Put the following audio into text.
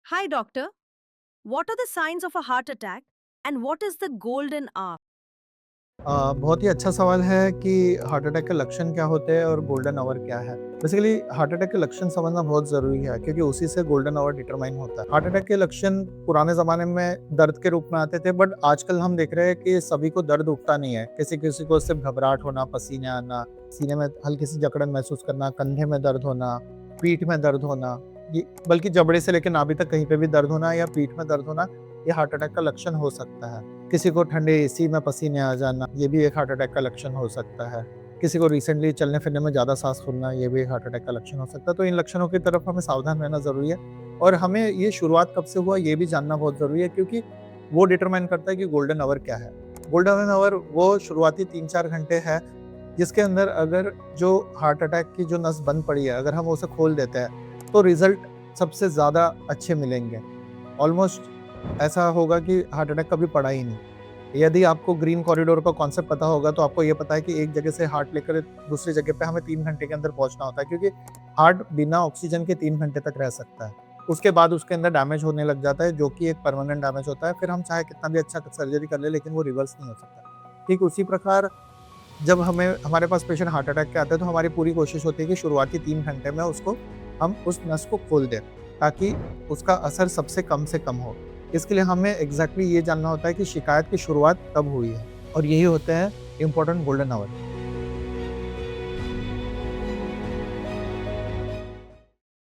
Hi, doctor. What are the signs of a heart attack and what is the golden hour? बहुत ही अच्छा सवाल है कि heart attack के लक्षण क्या होते हैं और गोल्डन आवर क्या है। बेसिकली हार्ट अटैक के लक्षण समझना बहुत ज़रूरी है क्योंकि उसी से गोल्डन आवर डिटरमाइन होता है। हार्ट अटैक के लक्षण पुराने ज़माने में दर्द के रूप में आते थे, बट आजकल हम देख रहे हैं कि सभी को दर्द उठता नहीं है। किसी-किसी को सिर्फ घबराहट होना, पसीने आना, सीने में हल्की सी जकड़न महसूस करना, कंधे में दर्द होना, पीठ में दर्द होना, ये बल्कि जबड़े से लेकर नाभि तक कहीं पे भी दर्द होना या पीठ में दर्द होना, ये हार्ट अटैक का लक्षण हो सकता है। किसी को ठंडे एसी में पसीने आ जाना, ये भी एक हार्ट अटैक का लक्षण हो सकता है। किसी को रिसेंटली चलने-फिरने में ज़्यादा साँस फूलना, ये भी एक हार्ट अटैक का लक्षण हो सकता है। तो इन लक्षणों की तरफ हमें सावधान रहना ज़रूरी है और हमें ये शुरुआत कब से हुआ, ये भी जानना बहुत ज़रूरी है क्योंकि वो डिटरमाइन करता है कि गोल्डन आवर क्या है। गोल्डन आवर वो शुरुआती 3-4 घंटे है, जिसके अंदर अगर जो हार्ट अटैक की जो नस बंद पड़ी है, अगर हम उसे खोल देते हैं, तो रिज़ल्ट सबसे ज़्यादा अच्छे मिलेंगे। ऑलमोस्ट ऐसा होगा कि हार्ट अटैक कभी पड़ा ही नहीं। यदि आपको ग्रीन कॉरिडोर का कॉन्सेप्ट पता होगा, तो आपको ये पता है कि एक जगह से हार्ट लेकर दूसरी जगह पे हमें 3 घंटे के अंदर पहुँचना होता है क्योंकि हार्ट बिना ऑक्सीजन के 3 घंटे तक रह सकता है। उसके बाद उसके अंदर डैमेज होने लग जाता है, जो कि एक परमानेंट डैमेज होता है। फिर हम चाहे कितना भी अच्छा सर्जरी कर लें, लेकिन वो रिवर्स नहीं हो सकता। ठीक उसी प्रकार जब हमें हमारे पास पेशेंट हार्ट अटैक के आते हैं, तो हमारी पूरी कोशिश होती है कि शुरुआती 3 घंटे में उसको हम उस नस को खोल दें, ताकि उसका असर सबसे कम से कम हो। इसके लिए हमें एग्ज़ैक्टली ये जानना होता है कि शिकायत की शुरुआत कब हुई है और यही होते हैं इम्पोर्टेंट गोल्डन आवर।